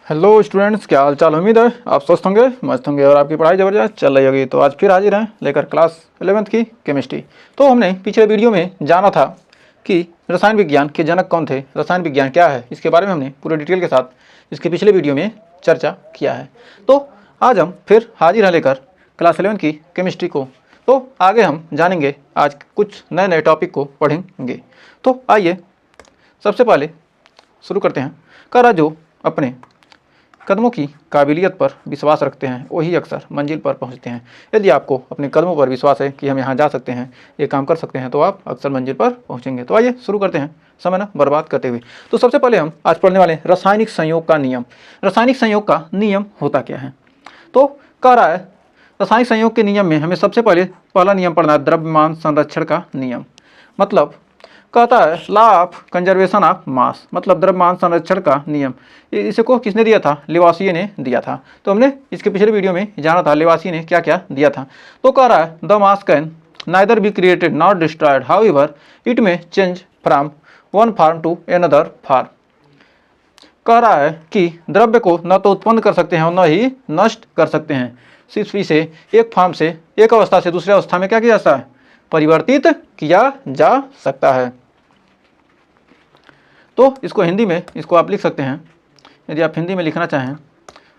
Hello students, क्या हाल चाल। उम्मीद है आप स्वस्थ होंगे, मस्त होंगे और आपकी पढ़ाई ज़बरदस्त चल रही होगी। तो आज फिर हाजिर हैं लेकर क्लास 11th की केमिस्ट्री। तो हमने पिछले वीडियो में जाना था कि रसायन विज्ञान के जनक कौन थे, रसायन विज्ञान क्या है, इसके बारे में हमने पूरे डिटेल के साथ इसके पिछले वीडियो में चर्चा किया है। तो आज हम फिर हाजिर हैं लेकर क्लास 11 की केमिस्ट्री को। तो आगे हम जानेंगे, आज कुछ नए नए टॉपिक को पढ़ेंगे। तो आइए सबसे पहले शुरू करते हैं। करा जो अपने कदमों की काबिलियत पर विश्वास रखते हैं वही अक्सर मंजिल पर पहुंचते हैं। यदि आपको अपने कदमों पर विश्वास है कि हम यहाँ जा सकते हैं, ये काम कर सकते हैं, तो आप अक्सर मंजिल पर पहुंचेंगे। तो आइए शुरू करते हैं समय न बर्बाद करते हुए। तो सबसे पहले हम आज पढ़ने वाले रासायनिक संयोग का नियम। रासायनिक संयोग का नियम होता क्या है? तो कह रहा है रासायनिक संयोग के नियम में हमें सबसे पहले पहला नियम पढ़ना है, द्रव्यमान संरक्षण का नियम। मतलब कहता है law of conservation of mass, मतलब द्रव्यमान संरक्षण का नियम। इसे को किसने दिया था? लेवासिये ने दिया था। तो हमने इसके पिछले वीडियो में जाना था लेवासिये ने क्या क्या दिया था। तो कह रहा है the mass can neither be created not destroyed, however it may change from one form to another form. कह रहा है कि द्रव्य को न तो उत्पन्न कर सकते हैं और न ही नष्ट कर सकते हैं, सिर्फ इसे एक फॉर्म से, एक अवस्था से दूसरी अवस्था में क्या किया जा सकता है? परिवर्तित किया जा सकता है। तो इसको हिंदी में इसको आप लिख सकते हैं। यदि आप हिंदी में लिखना चाहें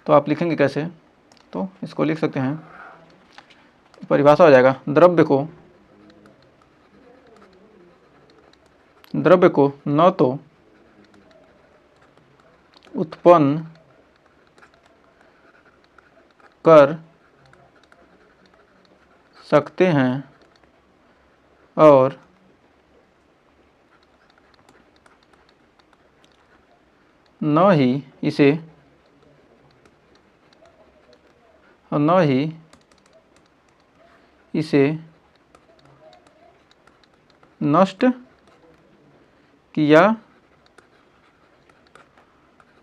तो आप लिखेंगे कैसे? तो इसको लिख सकते हैं, परिभाषा हो जाएगा, द्रव्य को न तो उत्पन्न कर सकते हैं और न ही इसे नष्ट किया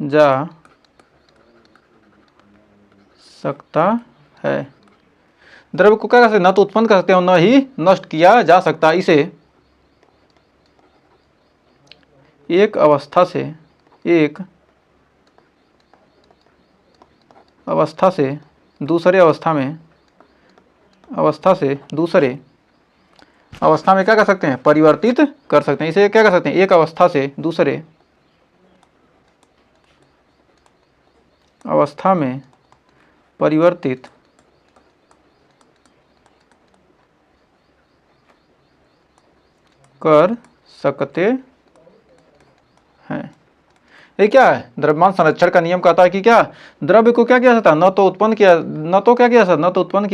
जा सकता है। द्रव्य को क्या कर सकते हैं? न तो उत्पन्न कर सकते हैं और न ही नष्ट किया जा सकता। इसे एक अवस्था से दूसरे अवस्था में क्या कर सकते हैं? परिवर्तित कर सकते हैं। इसे क्या कर सकते हैं? एक अवस्था से दूसरे अवस्था में परिवर्तित कर सकते हैं। ये क्या है? द्रव्यमान संरक्षण का नियम कहता है कि क्या द्रव्य को क्या किया जा सकता है? न तो उत्पन्न किया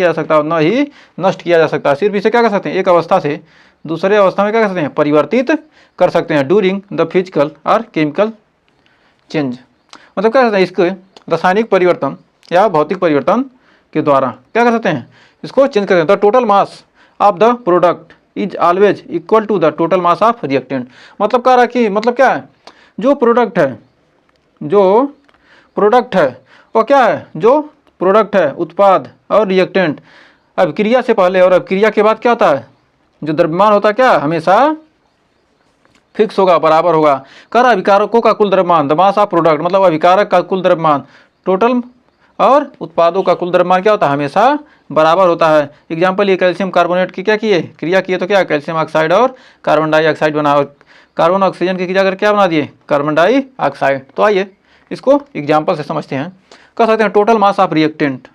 जा सकता और न ही नष्ट किया जा सकता। सिर्फ इसे क्या कर सकते हैं? एक अवस्था से दूसरे अवस्था में क्या कर सकते हैं? परिवर्तित कर सकते हैं ड्यूरिंग द फिजिकल और केमिकल चेंज। मतलब क्या करते हैं? इसके रासायनिक परिवर्तन या भौतिक परिवर्तन के द्वारा क्या कर सकते हैं? इसको चेंज कर सकते हैं। The total mass of the product is always equal to the total mass of reactant. मतलब कह रहा है कि मतलब क्या है? जो प्रोडक्ट है वो क्या है? जो प्रोडक्ट है, उत्पाद और रिएक्टेंट, अभिक्रिया से पहले और अभिक्रिया के बाद क्या होता है? जो द्रव्यमान होता है क्या हमेशा फिक्स होगा, बराबर होगा। कर अभिकारकों का कुल द्रव्यमान, द मास ऑफ प्रोडक्ट, मतलब अभिकारक का कुल द्रव्यमान टोटल और उत्पादों का कुल द्रव्यमान क्या होता है? हमेशा बराबर होता है। एग्जाम्पल, ये कैल्शियम कार्बोनेट की क्या किए? क्रिया किए तो क्या कैल्शियम ऑक्साइड और कार्बन डाइऑक्साइड बना, और कार्बन ऑक्सीजन की क्रिया कर क्या बना दिए? Carbon dioxide. तो आइए इसको एग्जाम्पल से समझते हैं। कह सकते हैं टोटल मास ऑफ रिएक्टेंट,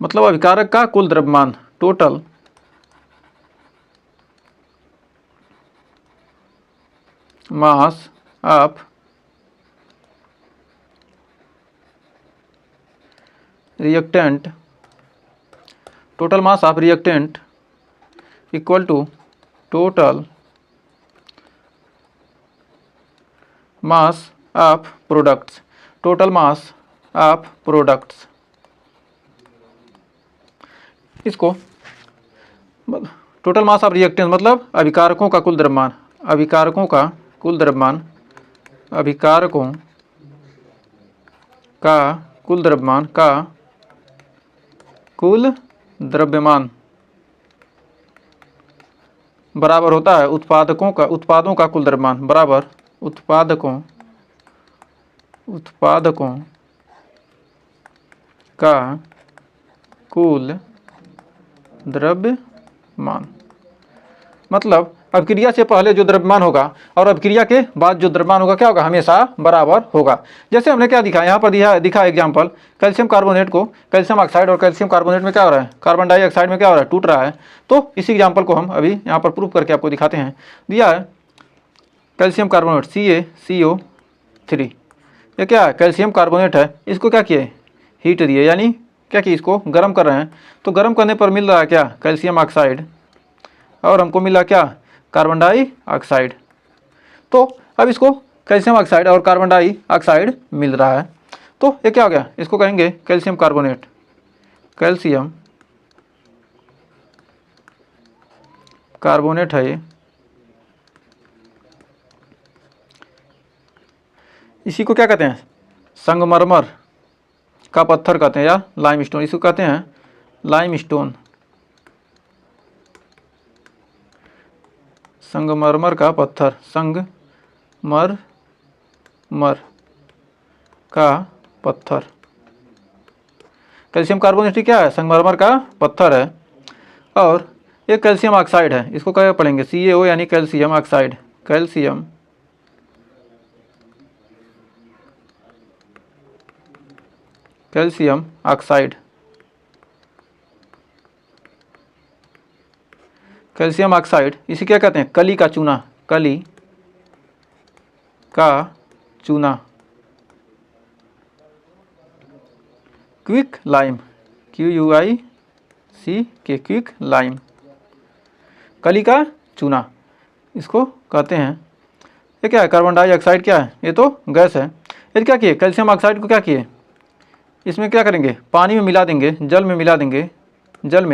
मतलब अभिकारक का कुल द्रव्यमान, total mass of reactant, total mass of reactant equal to total mass of products, total mass of products. इसको टोटल मास ऑफ रिएक्टेंट मतलब अभिकारकों का कुल द्रव्यमान, अभिकारकों का कुल द्रव्यमान बराबर होता है उत्पादों का कुल द्रव्यमान बराबर उत्पादकों उत्पादकों का कुल द्रव्यमान, मतलब अभिक्रिया से पहले जो द्रव्यमान होगा और अभिक्रिया के बाद जो द्रव्यमान होगा क्या होगा, हमेशा बराबर होगा। जैसे हमने क्या दिखा, यहाँ पर दिखा एग्जाम्पल, कैल्शियम कार्बोनेट को कैल्शियम ऑक्साइड और कैल्शियम कार्बोनेट में क्या हो रहा है, कार्बन डाइऑक्साइड में क्या हो रहा है, टूट रहा है। तो इसी एग्जाम्पल को हम अभी यहाँ पर प्रूफ करके आपको दिखाते हैं। दिया है कैल्शियम कार्बोनेट CaCO3, ये क्या है, कैल्शियम कार्बोनेट है, इसको क्या किए, हीट दिए, यानी क्या कि इसको गर्म कर रहे हैं। तो गर्म करने पर मिल रहा है क्या, कैल्शियम ऑक्साइड, और हमको मिला क्या, कार्बन डाइऑक्साइड। तो अब इसको कैल्शियम ऑक्साइड और कार्बन डाइऑक्साइड मिल रहा है, तो ये क्या हो गया, इसको कहेंगे कैल्शियम कार्बोनेट, कैल्शियम कार्बोनेट है ये। इसी को क्या कहते हैं, संगमरमर का पत्थर कहते हैं, या लाइमस्टोन, इसको कहते हैं लाइमस्टोन, संगमरमर का पत्थर, संगमरमर का पत्थर। कैल्शियम कार्बोनेट क्या है, संगमरमर का पत्थर है। और एक कैल्शियम ऑक्साइड है, इसको क्या पढ़ेंगे, CaO यानी calcium oxide, calcium calcium oxide, calcium oxide इसे क्या कहते हैं, कली का चूना, कली का चूना, quick lime, QUICK, quick lime, कली का चूना इसको कहते हैं। ये क्या है, कार्बन डाइऑक्साइड क्या है, ये तो गैस है। ये क्या किए, कैल्शियम ऑक्साइड को क्या किए, इसमें क्या करेंगे, पानी में मिला देंगे, जल में मिला देंगे, जल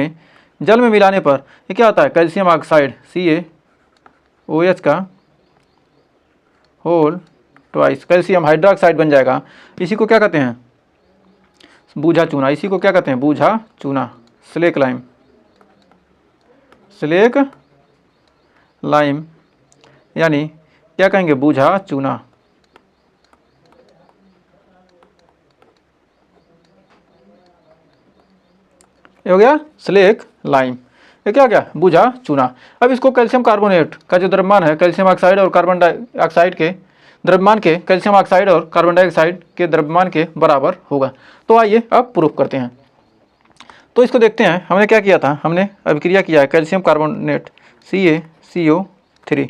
में मिलाने पर ये क्या होता है, कैल्शियम ऑक्साइड CaOH का होल ट्वाइस कैल्शियम हाइड्रोक्साइड बन जाएगा। इसी को क्या कहते हैं, बूझा चूना, इसी को क्या कहते हैं, बूझा चूना, स्लेक लाइम, स्लेक लाइम, यानी क्या कहेंगे, बूझा चूना। ये हो गया स्लेक लाइम, ये क्या हो गया, बूझा चूना। अब इसको कैल्शियम कार्बोनेट का जो द्रव्यमान है, कैल्शियम ऑक्साइड और कार्बन डाइऑक्साइड के द्रव्यमान के, कैल्शियम ऑक्साइड और कार्बन डाइऑक्साइड के द्रव्यमान के बराबर होगा। तो आइए अब प्रूफ करते हैं। तो इसको देखते हैं, हमने क्या किया था, हमने अभिक्रिया किया है कैल्शियम कार्बोनेट CaCO3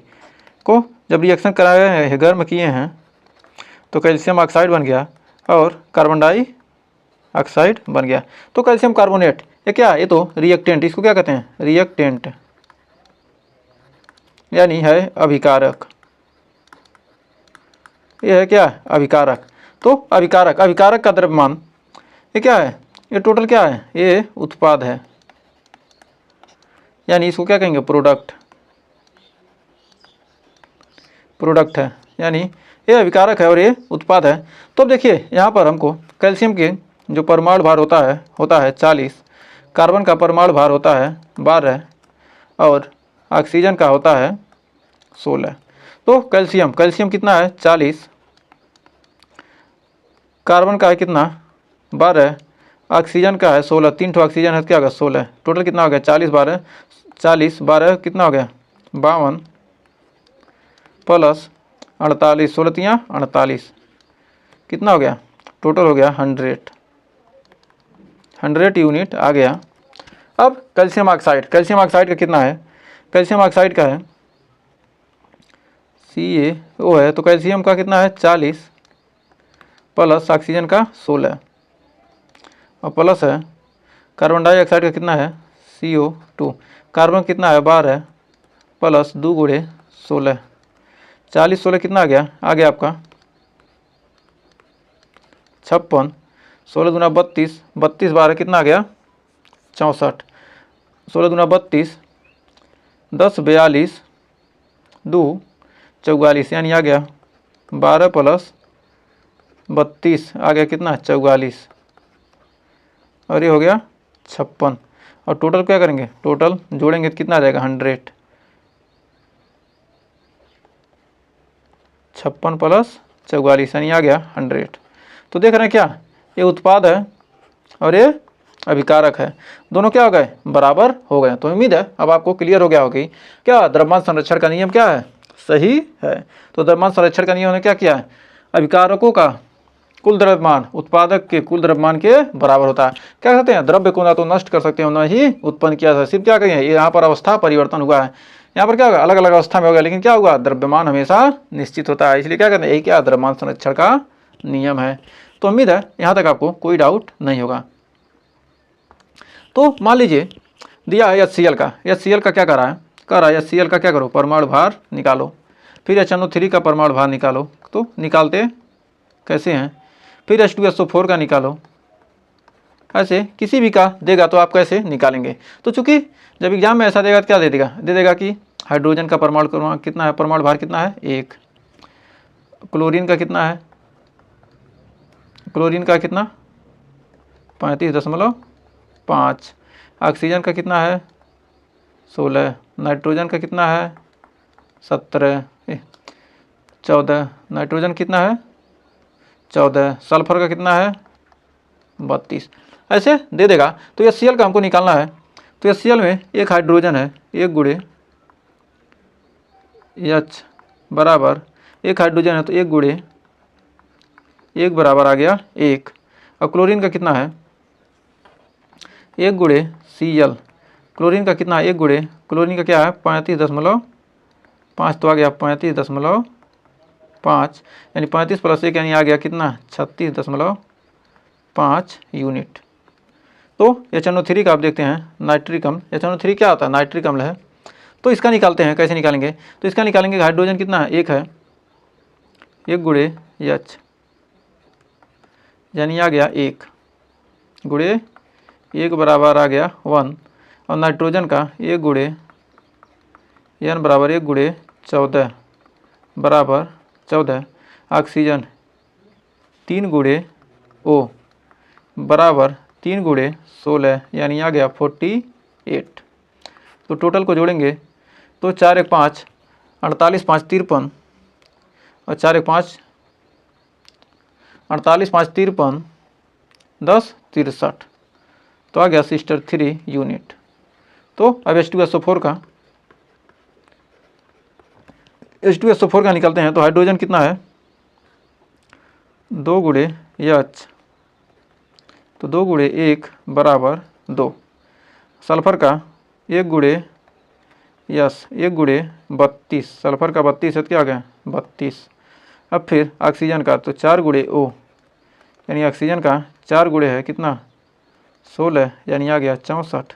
को जब रिएक्शन कराए हैं, गर्म किए हैं, तो कैल्शियम ऑक्साइड बन गया और कार्बन डाइऑक्साइड बन गया। तो कैल्शियम कार्बोनेट ये क्या है, ये तो रिएक्टेंट, इसको क्या कहते हैं, रिएक्टेंट, यानी है अभिकारक, ये है क्या, अभिकारक। तो अभिकारक का द्रव्यमान ये क्या है, ये टोटल क्या है, ये उत्पाद है, यानी इसको क्या कहेंगे, प्रोडक्ट है, यानी ये अभिकारक है और ये उत्पाद है। तो अब देखिए यहाँ पर हमको कैल्शियम के जो परमाणु भार होता है 40, कार्बन का परमाणु भार होता है 12 और ऑक्सीजन का होता है 16। तो कैल्शियम कितना है, 40, कार्बन का है कितना, 12, ऑक्सीजन का है 16, 3 ठो ऑक्सीजन है क्या होगा, 16, टोटल कितना हो गया, 40 12 कितना हो गया, 52 प्लस 48, 16 तियाँ 48, कितना हो गया, टोटल हो गया 100 यूनिट आ गया। अब कैल्शियम ऑक्साइड का कितना है, कैल्शियम ऑक्साइड का है CaO है, तो कैल्शियम का कितना है 40 प्लस ऑक्सीजन का 16 और प्लस है कार्बन डाइऑक्साइड का कितना है CO2, कार्बन कितना है 12 प्लस 2 गुणे 16, 40 16 कितना आ गया आपका 56, 16 दूना 32, 32 12 कितना आ गया 64, 16 दूना 32, 10 42, 2 44, यानी आ गया 12 प्लस 32 आ गया कितना 44 और ये हो गया 56। और टोटल क्या करेंगे, टोटल जोड़ेंगे तो कितना आ जाएगा 100, 56 प्लस 44 यानी आ गया 100। तो देख रहे हैं क्या, ये उत्पाद है और ये अभिकारक है, दोनों क्या हो गए, बराबर हो गए। तो उम्मीद है अब आपको क्लियर हो गया होगी क्या द्रव्यमान संरक्षण का नियम क्या है, सही है। तो द्रव्यमान संरक्षण का नियम ने क्या किया है, अभिकारकों का कुल द्रव्यमान उत्पादक के कुल द्रव्यमान के बराबर होता है। क्या कहते हैं, द्रव्य को ना तो नष्ट कर सकते हैं ना ही उत्पन्न किया था, सिर्फ क्या कहें यहाँ पर अवस्था परिवर्तन हुआ है, यहाँ पर क्या होगा, अलग अलग अवस्था में होगा, लेकिन क्या हुआ, द्रव्यमान हमेशा निश्चित होता है। इसलिए क्या कहते हैं, यही क्या द्रव्यमान संरक्षण का नियम है। तो उम्मीद है यहाँ तक आपको कोई डाउट नहीं होगा। तो मान लीजिए दिया है HCl का, HCl का क्या कह रहा है HCl का क्या करो, परमाणु भार निकालो, फिर HNO3 का परमाणु भार निकालो। तो निकालते कैसे हैं, फिर H2SO4 का निकालो, ऐसे किसी भी का देगा तो आप कैसे निकालेंगे। तो चूंकि जब एग्जाम में ऐसा देगा तो क्या दे देगा कि हाइड्रोजन का परमाणु क्रमांक कितना है, परमाणु भार कितना है 1, क्लोरीन का कितना है, क्लोरीन का कितना 35.5, ऑक्सीजन का कितना है 16, नाइट्रोजन का कितना है 14, नाइट्रोजन कितना है 14, सल्फर का कितना है 32, ऐसे दे देगा। तो HCl का हमको निकालना है। तो HCl में एक हाइड्रोजन है, एक गुणे H बराबर एक हाइड्रोजन है तो एक गुणे एक बराबर आ गया 1, और क्लोरीन का कितना है एक गुणे Cl, क्लोरीन का कितना है एक गुणे, क्लोरीन का क्या है 35.5, तो आ गया 35.5, यानी 35 + 1 यानी आ गया कितना 36.5 यूनिट। तो HNO3 का आप देखते हैं नाइट्रिक अम्ल, HNO3 क्या होता है, नाइट्रिक अम्ल है। तो इसका निकालते हैं, कैसे निकालेंगे, तो इसका निकालेंगे हाइड्रोजन कितना है एक है, एक गुणे H यानी आ गया 1 गुणे 1 बराबर आ गया 1, और नाइट्रोजन का 1 गुणे N बराबर 1 गुणे 14 बराबर 14, ऑक्सीजन 3 गुणे O बराबर 3 गुणे 16 यानी आ गया 48। तो टोटल को जोड़ेंगे तो 4 1 5 48 5 53, और 4 1 5 48 5 53 10 63, तो आ गया 63 यूनिट। तो अब H2SO4 का निकालते हैं। तो हाइड्रोजन कितना है 2 गुणे H, तो 2 गुणे 1 बराबर 2, सल्फर का 1 गुणे S 1 गुणे 32, सल्फर का 32 है तो क्या आ गया 32। अब फिर ऑक्सीजन का तो 4 गुणे O, यानी ऑक्सीजन का 4 गुणे है कितना 16 यानी आ गया 64,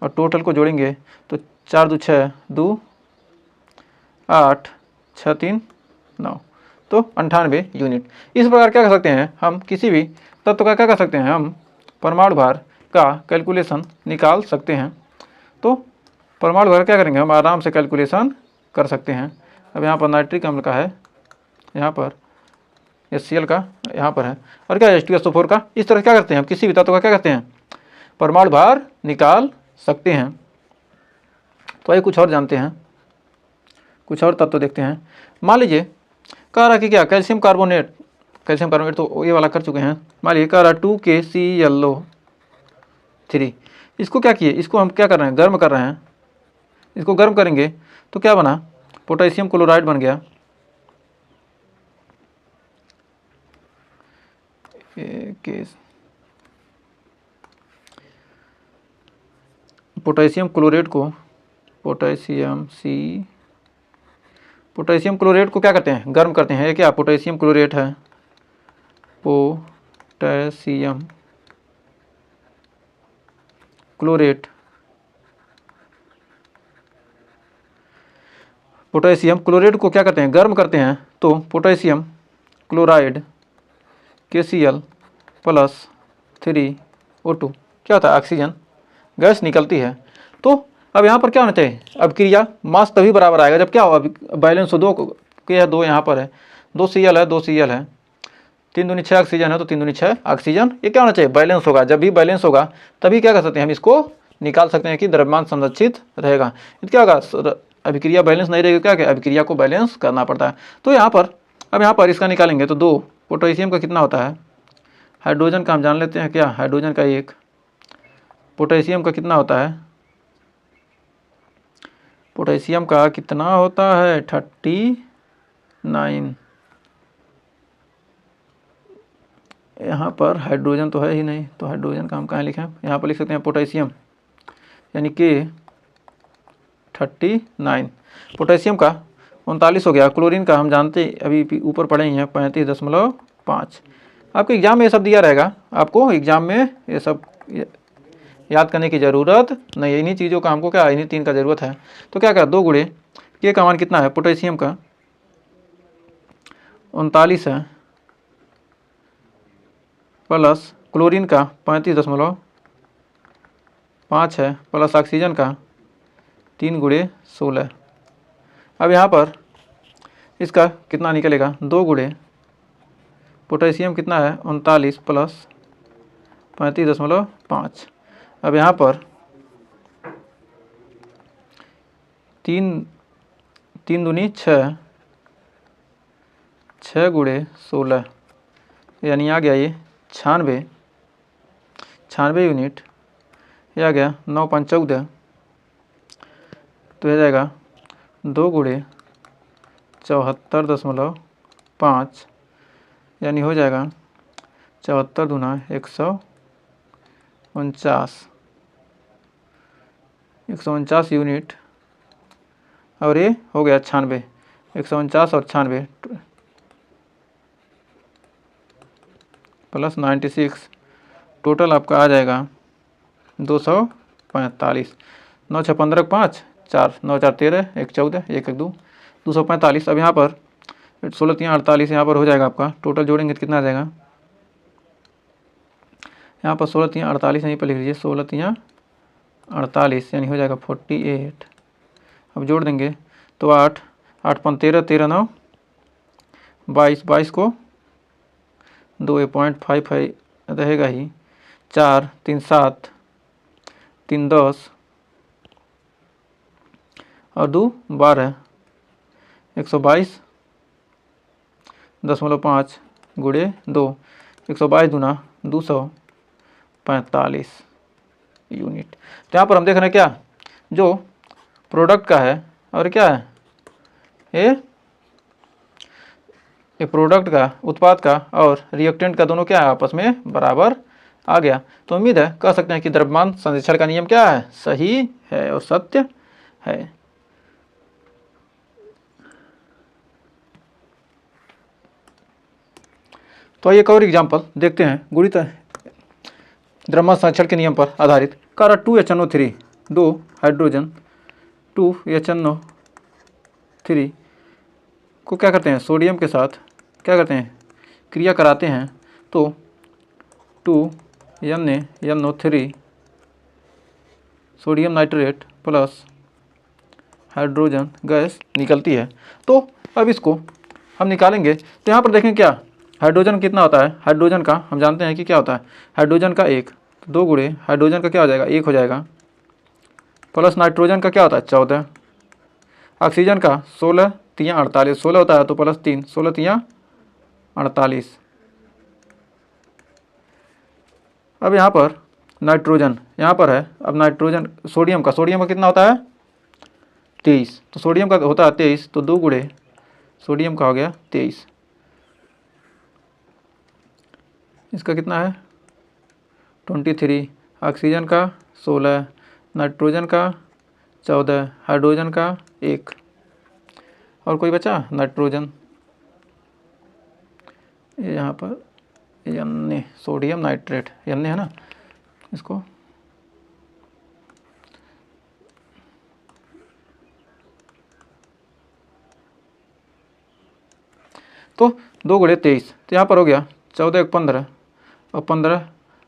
और टोटल को जोड़ेंगे तो 4 2 6 2 8 6 3 9, तो 98 यूनिट। इस प्रकार क्या कर सकते हैं हम, किसी भी तत्व का क्या कर सकते हैं हम परमाणु भार का कैलकुलेशन निकाल सकते हैं। तो परमाणु भार क्या करेंगे हम आराम से कैलकुलेशन कर सकते हैं। अब यहाँ पर नाइट्रिक अम्ल का है, यहाँ पर HCl का यहाँ पर है, और क्या H2SO4 का। इस तरह क्या करते हैं हम किसी भी तत्व का क्या करते हैं परमाणु भार निकाल सकते हैं। तो आइए कुछ और जानते हैं, कुछ और तत्व देखते हैं। मान लीजिए कह रहा कि क्या कैल्शियम कार्बोनेट तो ये वाला कर चुके हैं। मान लीजिए कह रहा 2KClO3, इसको क्या किए, इसको हम क्या कर रहे हैं गर्म कर रहे हैं, इसको गर्म करेंगे तो क्या बना पोटेशियम क्लोराइड बन गया, पोटेशियम क्लोरेट को पोटेशियम क्लोरेट को क्या करते हैं गर्म करते हैं। ये क्या पोटेशियम क्लोरेट है, पोटेशियम क्लोरेट, पोटेशियम क्लोरेट को क्या करते हैं गर्म करते हैं। तो पोटेशियम क्लोराइड KCl+3O2 क्या होता है ऑक्सीजन गैस निकलती है। तो अब यहाँ पर क्या होना चाहिए, अभिक्रिया मास तभी बराबर आएगा जब क्या हो बैलेंस हो, 2 के है 2 यहाँ पर है, 2 Cl है 2 Cl है, 3 दूनी 6 ऑक्सीजन है तो 3 दूनी 6 ऑक्सीजन। ये क्या होना चाहिए बैलेंस होगा, जब भी बैलेंस होगा तभी क्या कर सकते हैं हम इसको निकाल सकते हैं कि द्रव्यमान संरक्षित रहेगा। तो क्या होगा अभिक्रिया बैलेंस नहीं रहेगी, क्या अभिक्रिया को बैलेंस करना पड़ता है। तो यहाँ पर अब यहाँ पर इसका निकालेंगे तो 2 पोटेशियम का कितना होता है, हाइड्रोजन का हम जान लेते हैं क्या, हाइड्रोजन का 1, पोटेशियम का कितना होता है, पोटेशियम का कितना होता है 39। यहाँ पर हाइड्रोजन तो है ही नहीं, तो हाइड्रोजन का हम कहाँ लिखें, यहाँ पर लिख सकते हैं पोटेशियम, यानी कि 39। पोटेशियम का 39 हो गया। क्लोरीन का हम जानते अभी ऊपर पढ़े ही हैं 35.5। आपको एग्जाम में ये सब दिया रहेगा, आपको एग्जाम में ये सब याद करने की ज़रूरत नहीं है। इन्हीं चीज़ों का हमको क्या, इन्हीं 3 का ज़रूरत है। तो क्या 2 गुणे के का मान कितना है, पोटेशियम का 39 है, प्लस क्लोरीन का 35.5 है, प्लस ऑक्सीजन का 3 गुणे 16। अब यहाँ पर इसका कितना निकलेगा, 2 गुणे पोटेशियम कितना है 39 प्लस 35.5। अब यहाँ पर 3 दूनी 6, 6 गुणे 16, यानी आ गया ये 96 यूनिट। ये आ गया 9×5 = 14, तो यह जाएगा 2 गुणे 74.5, यानी हो जाएगा 74 दूना 149 यूनिट। और ये हो गया 96, 149 और 96 प्लस 96, टोटल आपका आ जाएगा 245। 9 6 15 5 4, 9 4 13, 1 14, 1 1 2, 245। अब यहाँ पर 16 3 48, यहाँ पर हो जाएगा आपका, टोटल जोड़ेंगे तो कितना आ जाएगा, यहाँ पर 16 3 48 यहीं पर लिख लीजिए, 16 3 48, यानी हो जाएगा 48। अब जोड़ देंगे तो 8 8 5 13, 13 9 22, 22 को 2 0.55 रहेगा ही, 4 3 7 3 10 और 2 12, 122.5 गुणे 2, 122 दूना 245 यूनिट। तो यहाँ पर हम देख रहे हैं क्या, जो प्रोडक्ट का है और क्या है ये प्रोडक्ट का, उत्पाद का और रिएक्टेंट का दोनों क्या है, आपस में बराबर आ गया। तो उम्मीद है कह सकते हैं कि द्रव्यमान संरक्षण का नियम क्या है, सही है और सत्य है। तो एक और एग्जाम्पल देखते हैं, गुणित द्रव्यमान संरक्षण के नियम पर आधारित। कार्बन 2HNO3, 2 हाइड्रोजन 2HNO3 को क्या करते हैं, सोडियम के साथ क्या करते हैं, क्रिया कराते हैं, तो 2NaNO3 sodium nitrate plus hydrogen gas निकलती है। तो अब इसको हम निकालेंगे, तो यहाँ पर देखें क्या, हाइड्रोजन कितना होता है, हाइड्रोजन का हम जानते हैं कि क्या होता है, हाइड्रोजन का 1, तो 2 गुणे हाइड्रोजन का क्या हो जाएगा, 1 हो जाएगा, प्लस नाइट्रोजन का क्या होता है 14, ऑक्सीजन का 16 3 48, 16 होता है तो प्लस 3, 16 3 48। अब यहाँ पर नाइट्रोजन यहाँ पर है, अब नाइट्रोजन सोडियम का कितना होता है 23, तो सोडियम का होता है 23, तो 2 गुणे सोडियम का हो गया 23, इसका कितना है 23, ऑक्सीजन का 16, नाइट्रोजन का 14, हाइड्रोजन का 1, और कोई बचा नाइट्रोजन, ये यहाँ पर Na सोडियम नाइट्रेट Na है ना, इसको तो 2 गुणे 23, तो यहाँ पर हो गया 14 1 15 और 15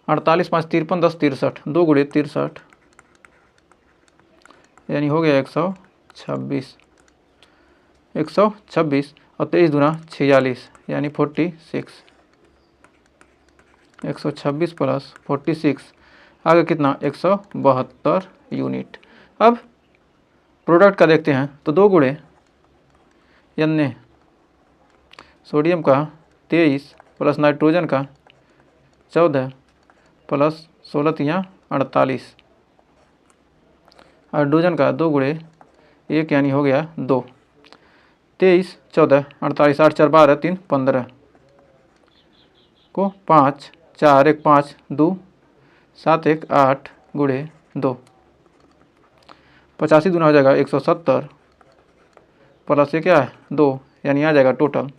48 5 53 10 63, 2 गुणे 63, यानी हो गया 126 और 23 दूना 46, यानी 46, 126 प्लस 46 आगे कितना 172 यूनिट। अब प्रोडक्ट का देखते हैं, तो 2 गुणे Na सोडियम का 23 प्लस नाइट्रोजन का 14 प्लस 16 तियाँ 48, हाइड्रोजन का 2 गुणे 1 यानी हो गया 2, 23 14 48 8 4 12 3 15 को 5 4 1 5 2 7 1 8 गुणे 2, 85 दूना हो जाएगा 170 प्लस ये क्या है 2 यानी आ जाएगा टोटल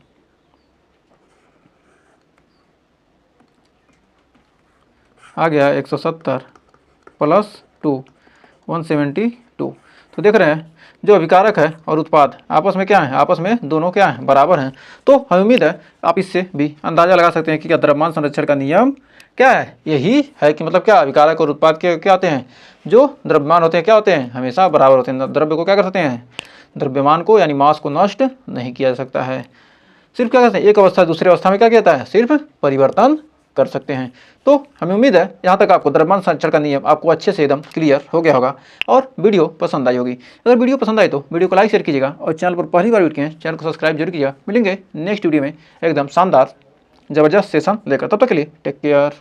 आ गया 170 प्लस 2 172। तो देख रहे हैं जो अभिकारक है और उत्पाद आपस में क्या है, आपस में दोनों क्या है, बराबर हैं। तो हमें उम्मीद है आप इससे भी अंदाजा लगा सकते हैं कि क्या द्रव्यमान संरक्षण का नियम क्या है, यही है कि मतलब क्या अभिकारक और उत्पाद के क्या होते हैं, जो द्रव्यमान होते हैं क्या होते हैं, हमेशा बराबर होते हैं। द्रव्य को क्या कर सकते हैं, द्रव्यमान को यानी मास को नष्ट नहीं किया जा सकता है, सिर्फ क्या करते हैं एक अवस्था दूसरी अवस्था में क्या कहता है, सिर्फ परिवर्तन कर सकते हैं। तो हमें उम्मीद है यहाँ तक आपको द्रव्यमान संरक्षण का नियम आपको अच्छे से एकदम क्लियर हो गया होगा और वीडियो पसंद आई होगी। अगर वीडियो पसंद आए तो वीडियो को लाइक शेयर कीजिएगा और चैनल पर पहली बार जुड़े हैं चैनल को सब्सक्राइब जरूर कीजिएगा। मिलेंगे नेक्स्ट वीडियो में एकदम शानदार जबरदस्त सेशन लेकर, तब तक के लिए टेक केयर।